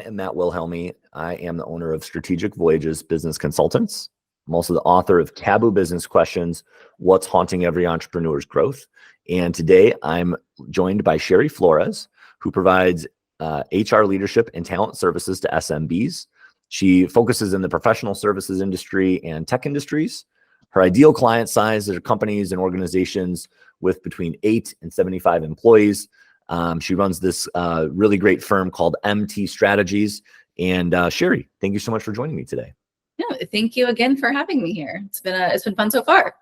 I am Matt Wilhelmy. I am the owner of Strategic Voyages Business Consultants. I'm also the author of Taboo Business Questions, What's Haunting Every Entrepreneur's Growth. And today I'm joined by Sharie Flores, who provides HR leadership and talent services to SMBs. She focuses in the professional services industry and tech industries. Her ideal client size are companies and organizations with between 8 and 75 employees. She runs this really great firm called MT Strategies. And Sharie, thank you so much for joining me today. Yeah, thank you again for having me here. It's been fun so far.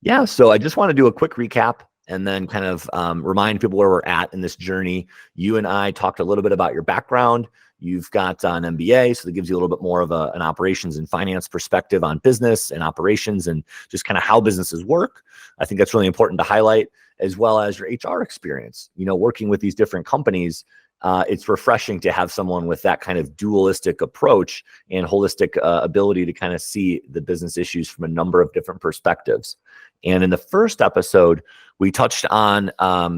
Yeah, so I just want to do a quick recap and then kind of remind people where we're at in this journey. You and I talked a little bit about your background. You've got an MBA, so that gives you a little bit more of an operations and finance perspective on business and operations and just kind of how businesses work. I think that's really important to highlight, as well as your HR experience. You know, working with these different companies, it's refreshing to have someone with that kind of dualistic approach and holistic ability to kind of see the business issues from a number of different perspectives. And in the first episode, we touched on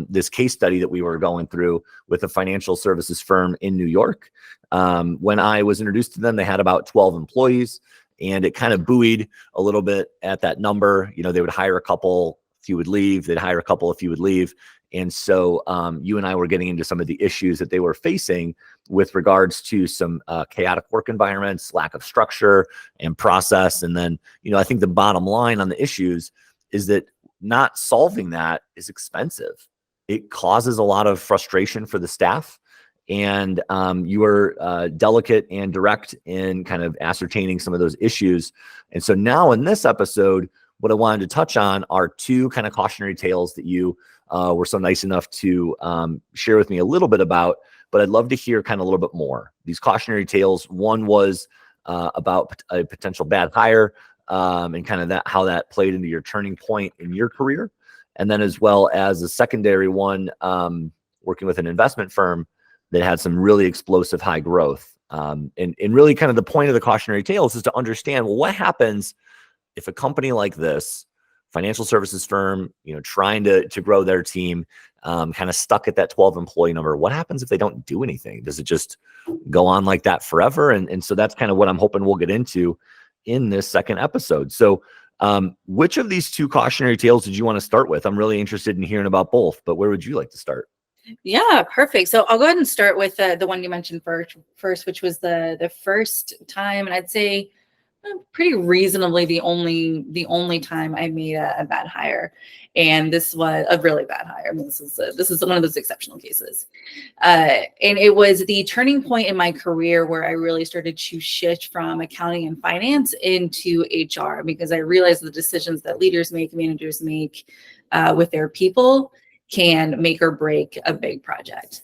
this case study that we were going through with a financial services firm in New York. When I was introduced to them, they had about 12 employees, and it kind of buoyed a little bit at that number. You know, they would hire a couple, a few would leave, they'd hire a couple, a few would leave. And so you and I were getting into some of the issues that they were facing with regards to some chaotic work environments, lack of structure and process. And then, you know, I think the bottom line on the issues is that not solving that is expensive. It causes a lot of frustration for the staff. And you were delicate and direct in kind of ascertaining some of those issues. And so now in this episode, what I wanted to touch on are two kind of cautionary tales that you were so nice enough to share with me a little bit about, but I'd love to hear kind of a little bit more. These cautionary tales, one was about a potential bad hire and kind of how that played into your turning point in your career. And then as well as a secondary one, working with an investment firm that had some really explosive high growth. And really kind of the point of the cautionary tales is to understand, well, what happens if a company like this, financial services firm, you know, trying to grow their team, kind of stuck at that 12 employee number? What happens if they don't do anything? Does it just go on like that forever? And so that's kind of what I'm hoping we'll get into in this second episode. So which of these two cautionary tales did you want to start with? I'm really interested in hearing about both, but where would you like to start? Yeah, perfect. So I'll go ahead and start with the one you mentioned first, which was the first time, and I'd say pretty reasonably the only time I made a bad hire, and this was a really bad hire. I mean, this is one of those exceptional cases, and it was the turning point in my career where I really started to shift from accounting and finance into HR, because I realized the decisions that leaders make, managers make with their people can make or break a big project.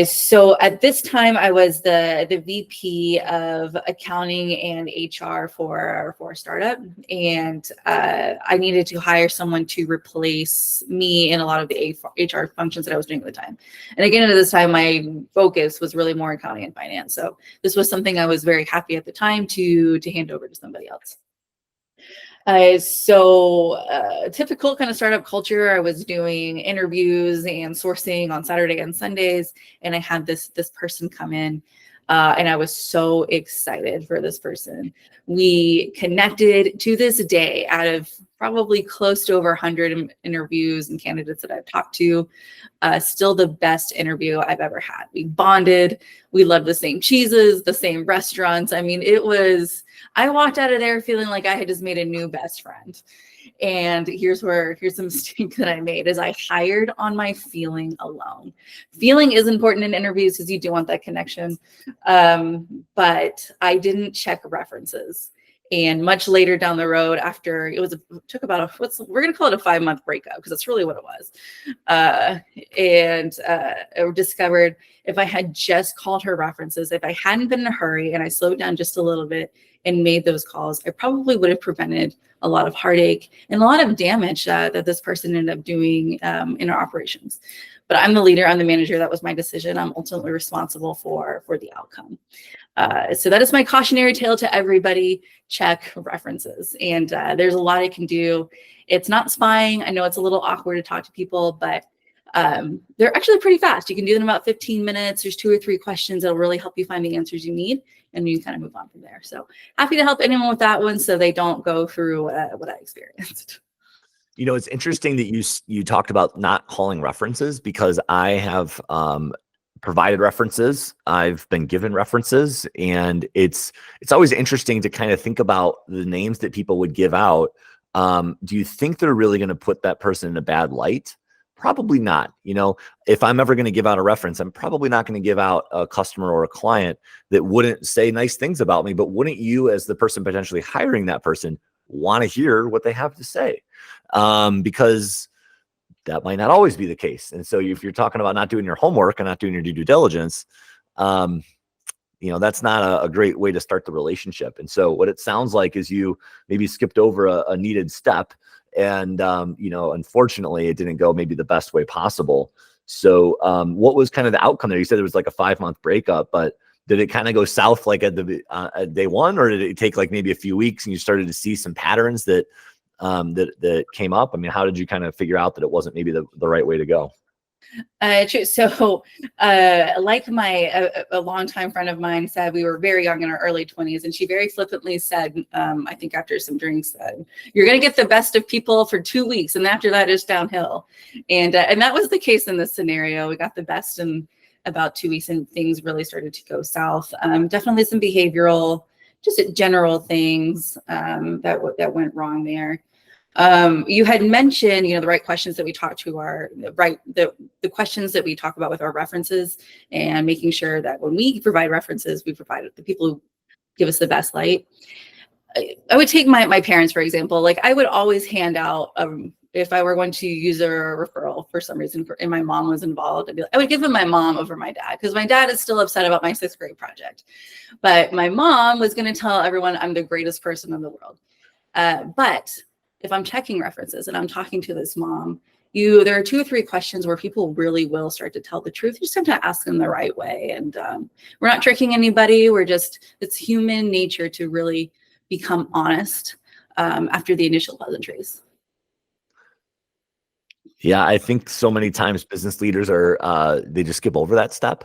So at this time, I was the VP of accounting and HR for a startup, and I needed to hire someone to replace me in a lot of the HR functions that I was doing at the time. And again, at this time, my focus was really more accounting and finance. So this was something I was very happy at the time to hand over to somebody else. Typical kind of startup culture. I was doing interviews and sourcing on Saturday and Sundays, and I had this person come in, and I was so excited for this person. We connected to this day. Out of probably close to over 100 interviews and candidates that I've talked to, still the best interview I've ever had. We bonded. We loved the same cheeses, the same restaurants. I mean, I walked out of there feeling like I had just made a new best friend. And here's the mistake that I made, is I hired on my feeling alone. Feeling is important in interviews because you do want that connection. But I didn't check references. And much later down the road, after we're going to call it a 5-month breakup, because that's really what it was. I discovered if I had just called her references, if I hadn't been in a hurry and I slowed down just a little bit and made those calls, I probably would have prevented a lot of heartache and a lot of damage that this person ended up doing in our operations. But I'm the leader, I'm the manager. That was my decision. I'm ultimately responsible for the outcome. So that is my cautionary tale to everybody. Check references. And there's a lot I can do. It's not spying. I know it's a little awkward to talk to people, but They're actually pretty fast. You can do them in about 15 minutes. There's 2 or 3 questions that'll really help you find the answers you need, and you kind of move on from there. So happy to help anyone with that one so they don't go through what I experienced. It's interesting that you talked about not calling references, because I have provided references. I've been given references, and it's always interesting to kind of think about the names that people would give out. Do you think they're really going to put that person in a bad light? Probably not. If I'm ever going to give out a reference, I'm probably not going to give out a customer or a client that wouldn't say nice things about me. But wouldn't you, as the person potentially hiring that person, want to hear what they have to say? Because that might not always be the case. And so if you're talking about not doing your homework and not doing your due diligence, that's not a great way to start the relationship. And so what it sounds like is you maybe skipped over a needed step, and unfortunately it didn't go maybe the best way possible. So what was kind of the outcome there? You said it was like a 5-month breakup, but did it kind of go south like at day one, or did it take like maybe a few weeks and you started to see some patterns that came up? I mean, how did you kind of figure out that it wasn't maybe the right way to go? True. So, like a longtime friend of mine said, we were very young in our early 20s, and she very flippantly said, I think after some drinks, you're going to get the best of people for 2 weeks, and after that, it's downhill. And that was the case in this scenario. We got the best in about 2 weeks, and things really started to go south. Definitely some behavioral, just general things that went wrong there. You had mentioned, the right questions that we talk to are the questions that we talk about with our references, and making sure that when we provide references, we provide the people who give us the best light. I would take my parents, for example. Like, I would always hand out, if I were going to use a referral for some reason, and my mom was involved, I would give them my mom over my dad, because my dad is still upset about my 6th grade project. But my mom was going to tell everyone I'm the greatest person in the world. But if I'm checking references and I'm talking to this mom, there are 2 or 3 questions where people really will start to tell the truth. You just have to ask them the right way. And we're not tricking anybody. It's human nature to really become honest after the initial pleasantries. Yeah, I think so many times business leaders they just skip over that step.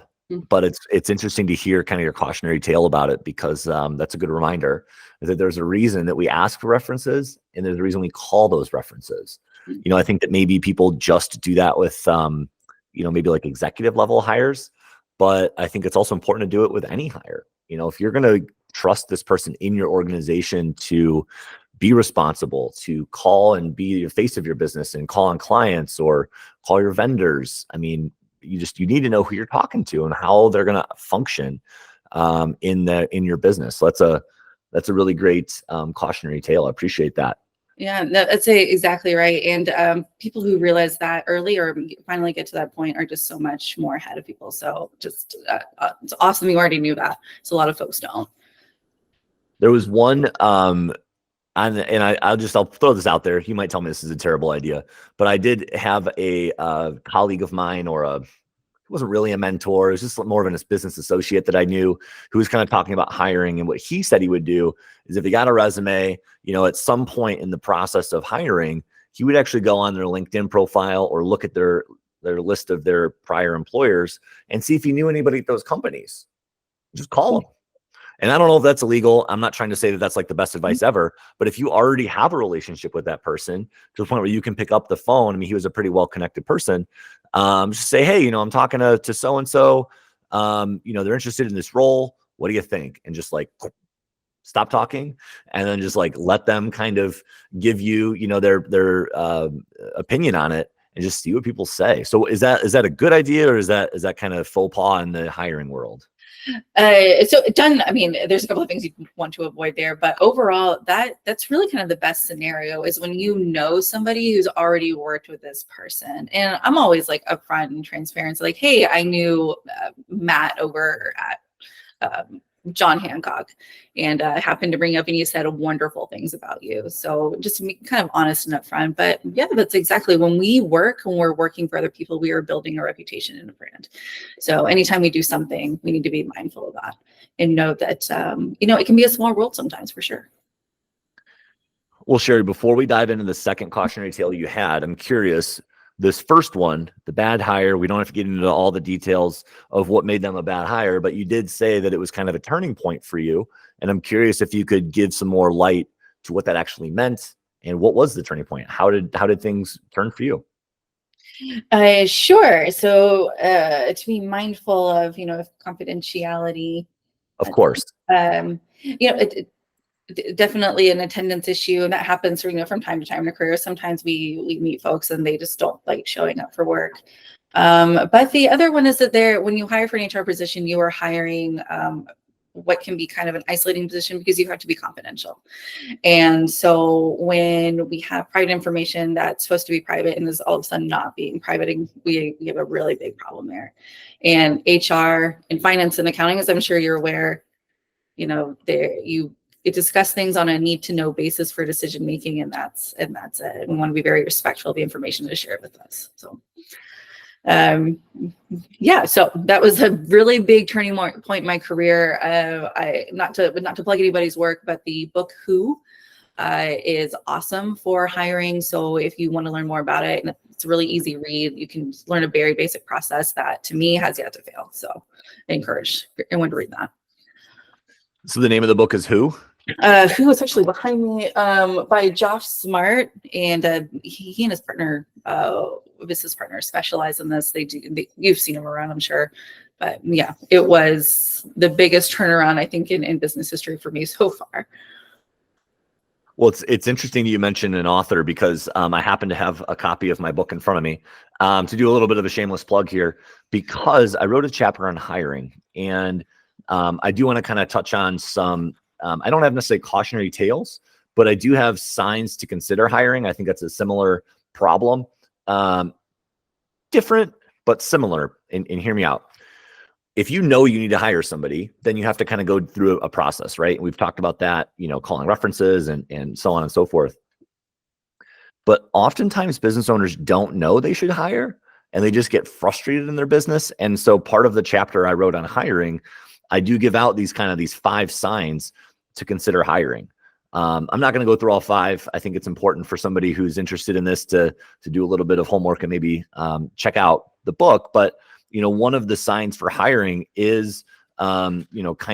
But it's interesting to hear kind of your cautionary tale about it, because that's a good reminder that there's a reason that we ask for references, and there's a reason we call those references. I think that maybe people just do that with maybe like executive level hires, but I think it's also important to do it with any hire. If you're going to trust this person in your organization to be responsible, to call and be the face of your business and call on clients or call your vendors, I mean, you need to know who you're talking to and how they're going to function in your business. So that's a really great cautionary tale. I appreciate that. Yeah, that's exactly right. And people who realize that early or finally get to that point are just so much more ahead of people. So just it's awesome you already knew that. So a lot of folks don't. There was one, I'll throw this out there. You might tell me this is a terrible idea, but I did have a colleague of mine, it wasn't really a mentor. It was just more of a business associate that I knew, who was kind of talking about hiring. And what he said he would do is, if he got a resume, at some point in the process of hiring, he would actually go on their LinkedIn profile or look at their list of their prior employers and see if he knew anybody at those companies. Just call them. And I don't know if that's illegal. I'm not trying to say that that's like the best advice ever, but if you already have a relationship with that person to the point where you can pick up the phone, I mean, he was a pretty well-connected person. Just say, hey, I'm talking to so-and-so, they're interested in this role. What do you think? And just like stop talking, and then just like let them kind of give you, their opinion on it, and just see what people say. So is that a good idea, or is that kind of faux pas in the hiring world? So done. I mean, there's a couple of things you want to avoid there, but overall, that's really kind of the best scenario is when you know somebody who's already worked with this person. And I'm always like upfront and transparent. So like, hey, I knew Matt over at John Hancock, and happened to bring up, and he said wonderful things about you. So just to be kind of honest and upfront. But yeah, that's exactly when we're working for other people, we are building a reputation and a brand. So anytime we do something, we need to be mindful of that and know that it can be a small world sometimes, for sure. Well, Sharie, before we dive into the second cautionary tale you had, I'm curious, this first one, the bad hire, we don't have to get into all the details of what made them a bad hire, but you did say that it was kind of a turning point for you. And I'm curious if you could give some more light to what that actually meant and what was the turning point? How did things turn for you? Sure. So to be mindful of, of confidentiality, Of course. definitely an attendance issue, and that happens from time to time in a career. Sometimes we meet folks and they just don't like showing up for work. But the other one is that when you hire for an HR position, you are hiring what can be kind of an isolating position because you have to be confidential. And so when we have private information that's supposed to be private and is all of a sudden not being private, we have a really big problem there. And HR and finance and accounting, as I'm sure you're aware, you discuss things on a need to know basis for decision making, and that's it. We want to be very respectful of the information that is shared with us. So so that was a really big turning point in my career. Not to plug anybody's work, but the book Who is awesome for hiring. So if you want to learn more about it, and it's a really easy read, you can learn a very basic process that to me has yet to fail. So I encourage everyone to read that. So the name of the book is Who? Who is actually behind me, by Geoff Smart, and he and his partner, business partner, specialize in this. You've seen them around, I'm sure, but yeah, it was the biggest turnaround I think in business history for me so far. Well, it's interesting you mentioned an author because I happen to have a copy of my book in front of me. To do a little bit of a shameless plug here, because I wrote a chapter on hiring, and I do want to kind of touch on some. I don't have necessarily cautionary tales, but I do have signs to consider hiring. I think that's a similar problem. Different, but similar. And hear me out. If you know you need to hire somebody, then you have to kind of go through a process, right? And we've talked about that, calling references and so on and so forth. But oftentimes business owners don't know they should hire, and they just get frustrated in their business. And so part of the chapter I wrote on hiring, I do give out these 5 signs to consider hiring. I'm not going to go through all 5. I think it's important for somebody who's interested in this to do a little bit of homework and maybe check out the book. But one of the signs for hiring is kind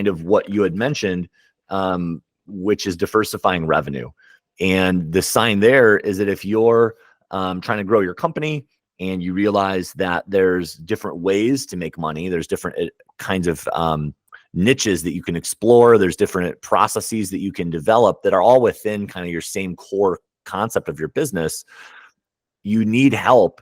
of what you had mentioned, which is diversifying revenue. And the sign there is that if you're trying to grow your company and you realize that there's different ways to make money, there's different kinds of niches that you can explore, there's different processes that you can develop that are all within kind of your same core concept of your business, you need help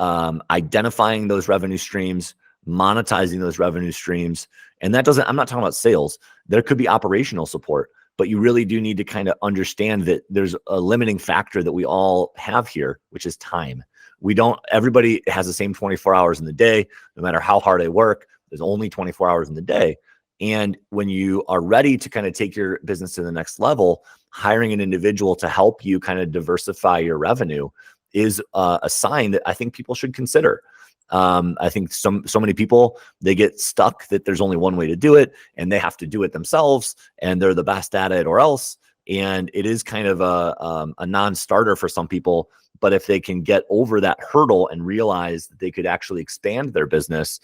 identifying those revenue streams, monetizing those revenue streams. And I'm not talking about sales. There could be operational support, but you really do need to kind of understand that there's a limiting factor that we all have here, which is time. Everybody has the same 24 hours in the day. No matter how hard I work, there's only 24 hours in the day. And when you are ready to kind of take your business to the next level, hiring an individual to help you kind of diversify your revenue is a sign that I think people should consider. I think so many people, they get stuck that there's only one way to do it and they have to do it themselves and they're the best at it or else. And it is kind of a non-starter for some people. But if they can get over that hurdle and realize that they could actually expand their business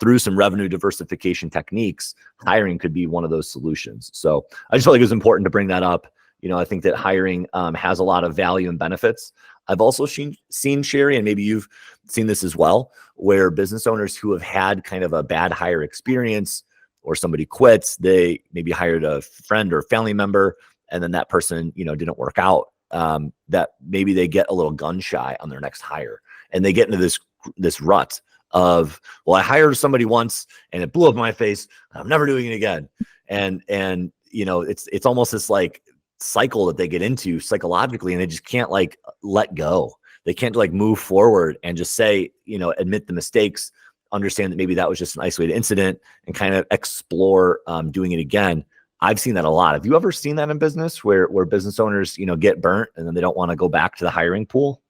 through some revenue diversification techniques, hiring could be one of those solutions. So I just felt like it was important to bring that up. I think that hiring has a lot of value and benefits. I've also seen, Sharie, and maybe you've seen this as well, where business owners who have had kind of a bad hire experience or somebody quits, they maybe hired a friend or family member, and then that person, didn't work out, that maybe they get a little gun shy on their next hire. And they get into this rut of, well, I hired somebody once and it blew up in my face. I'm never doing it again. And it's almost this like cycle that they get into psychologically, and they just can't let go. They can't move forward and just say, admit the mistakes, understand that maybe that was just an isolated incident, and kind of explore doing it again. I've seen that a lot. Have you ever seen that in business where business owners, get burnt and then they don't want to go back to the hiring pool?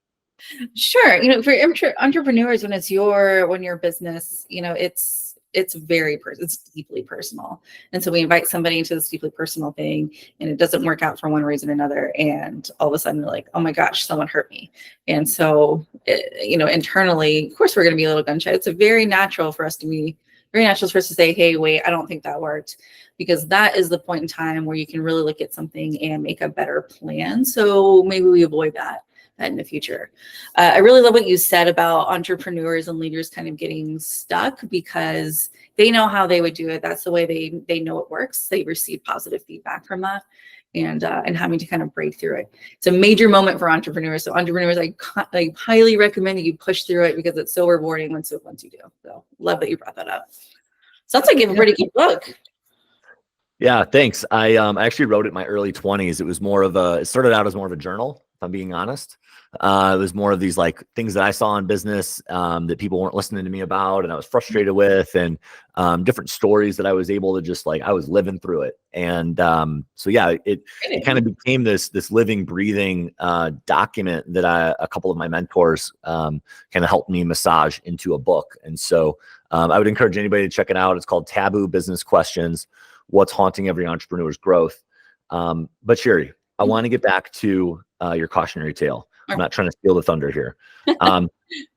Sure. For entrepreneurs, when your business, it's deeply personal. And so we invite somebody into this deeply personal thing and it doesn't work out for one reason or another. And all of a sudden they're like, oh my gosh, someone hurt me. And so internally, of course, we're going to be a little gun shy. It's very natural for us to say, hey, wait, I don't think that worked, because that is the point in time where you can really look at something and make a better plan. So maybe we avoid that in the future. I really love what you said about entrepreneurs and leaders kind of getting stuck, because they know how they would do it. That's the way they know it works. They receive positive feedback from that, and having to kind of break through it. It's a major moment for entrepreneurs. So entrepreneurs, I highly recommend that you push through it, because it's so rewarding once you do. So love that you brought that up. Sounds like you have a pretty good book. Yeah, thanks. I actually wrote it in my early 20s. It started out as more of a journal, if I'm being honest. It was more of these like things that I saw in business that people weren't listening to me about, and I was frustrated with, and different stories that I was able to just I was living through it. And so yeah, it kind of became this living, breathing document that a couple of my mentors kind of helped me massage into a book. And so I would encourage anybody to check it out. It's called Taboo Business Questions: What's Haunting Every Entrepreneur's Growth. But Sharie, I want to get back to your cautionary tale. I'm not trying to steal the thunder here.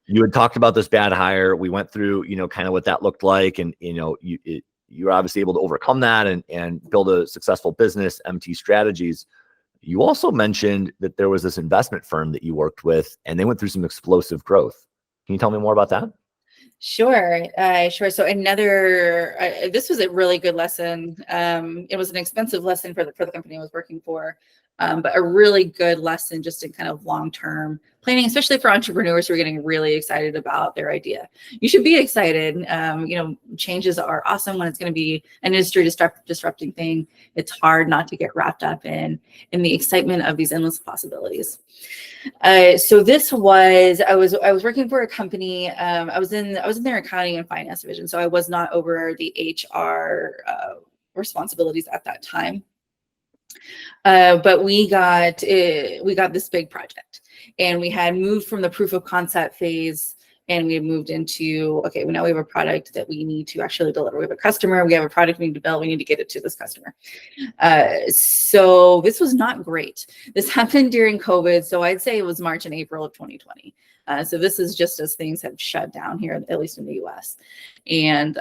You had talked about this bad hire. We went through, kind of what that looked like. And, you were obviously able to overcome that and build a successful business, MT Strategies. You also mentioned that there was this investment firm that you worked with, and they went through some explosive growth. Can you tell me more about that? Sure. So this was a really good lesson. It was an expensive lesson for the company I was working for, but a really good lesson just in kind of long-term planning, especially for entrepreneurs who are getting really excited about their idea. You should be excited. Changes are awesome when it's going to be an industry disrupting thing. It's hard not to get wrapped up in the excitement of these endless possibilities. So I was working for a company. I was in their accounting and finance division. So I was not over the HR responsibilities at that time. But we got this big project, and we had moved from the proof of concept phase, and we had moved into, okay, well, now we have a product that we need to actually deliver. We have a customer, we have a product we need to build, we need to get it to this customer. So this was not great. This happened during COVID. So I'd say it was March and April of 2020. So this is just as things have shut down here, at least in the US. And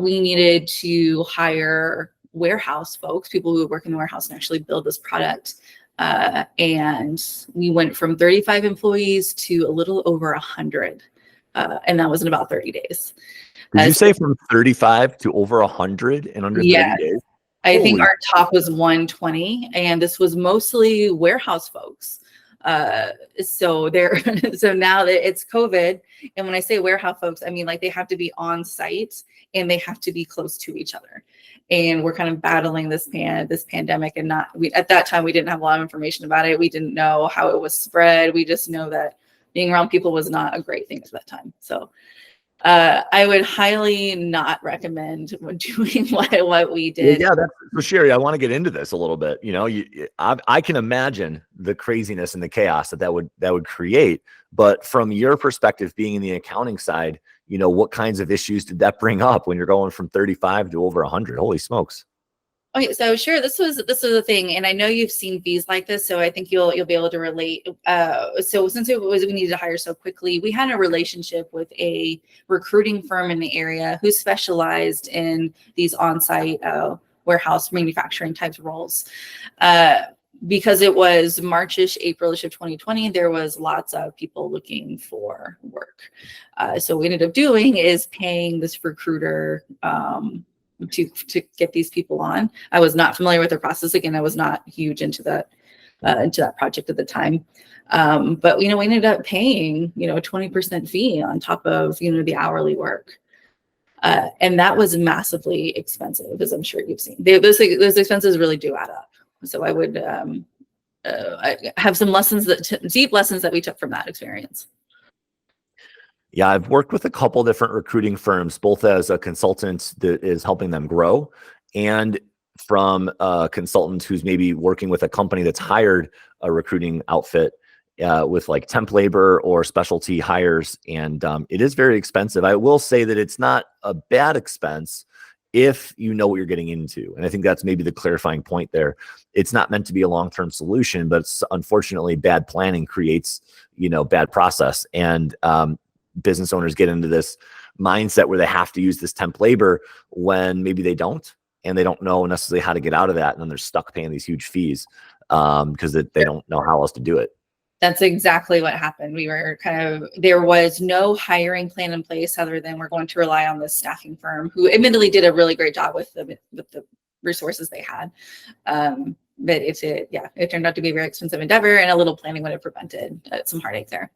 we needed to hire warehouse folks, people who would work in the warehouse and actually build this product. And we went from 35 employees to a little over 100. And that was in about 30 days. Did you say from 35 to over 100 in under 30 days? I think our top was 120, and this was mostly warehouse folks. So now that it's COVID, and when I say warehouse folks, I mean like they have to be on site and they have to be close to each other. And we're kind of battling this pandemic, and at that time we didn't have a lot of information about it. We didn't know how it was spread. We just know that being around people was not a great thing at that time. So I would highly not recommend doing what we did. Yeah, that's for Sharie. I want to get into this a little bit. I can imagine the craziness and the chaos that would create. But from your perspective, being in the accounting side, what kinds of issues did that bring up when you're going from 35 to over 100? Holy smokes! Okay, so sure, this was the thing, and I know you've seen fees like this, so I think you'll be able to relate. So since we needed to hire so quickly, we had a relationship with a recruiting firm in the area who specialized in these on-site warehouse manufacturing types of roles. Because it was Marchish, Aprilish of 2020, there was lots of people looking for work. So what we ended up doing is paying this recruiter to get these people on. I was not familiar with the process. Again, I was not huge into that project at the time. But we ended up paying a 20% fee on top of the hourly work. And that was massively expensive, as I'm sure you've seen. Those expenses really do add up. So I would I have some deep lessons that we took from that experience. Yeah, I've worked with a couple different recruiting firms, both as a consultant that is helping them grow, and from a consultant who's maybe working with a company that's hired a recruiting outfit with like temp labor or specialty hires. And it is very expensive. I will say that it's not a bad expense if you know what you're getting into. And I think that's maybe the clarifying point there. It's not meant to be a long-term solution, but unfortunately bad planning creates, bad process. And business owners get into this mindset where they have to use this temp labor when maybe they don't, and they don't know necessarily how to get out of that. And then they're stuck paying these huge fees because they don't know how else to do it. That's exactly what happened. There was no hiring plan in place other than we're going to rely on this staffing firm who admittedly did a really great job with the resources they had. But it turned out to be a very expensive endeavor, and a little planning would have prevented some heartache there.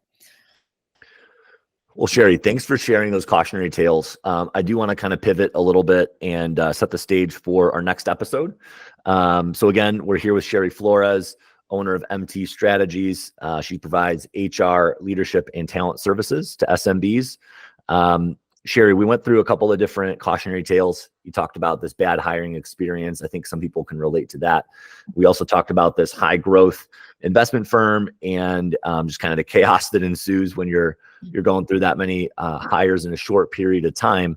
Well, Sharie, thanks for sharing those cautionary tales. I do want to kind of pivot a little bit and set the stage for our next episode. So again, we're here with Sharie Flores, owner of MT Strategies. She provides HR, leadership, and talent services to SMBs. Sharie, we went through a couple of different cautionary tales. You talked about this bad hiring experience. I think some people can relate to that. We also talked about this high growth investment firm and just kind of the chaos that ensues when you're going through that many hires in a short period of time.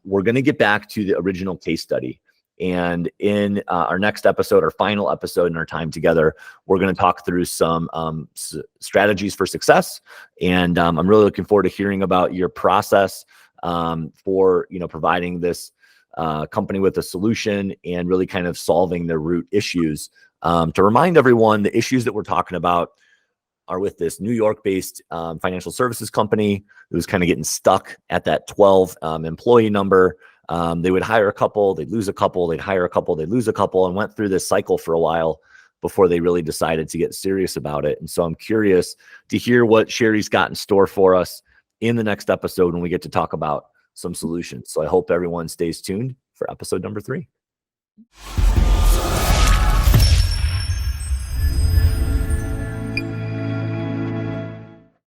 We're going to get back to the original case study. And in our next episode, our final episode in our time together, we're going to talk through some strategies for success. And I'm really looking forward to hearing about your process for providing this company with a solution and really kind of solving their root issues. To remind everyone, the issues that we're talking about are with this New York-based financial services company who's kind of getting stuck at that 12 employee number. They would hire a couple, they'd lose a couple, they'd hire a couple, they'd lose a couple, and went through this cycle for a while before they really decided to get serious about it. And so I'm curious to hear what Sharie's got in store for us in the next episode when we get to talk about some solutions. So I hope everyone stays tuned for episode number 3.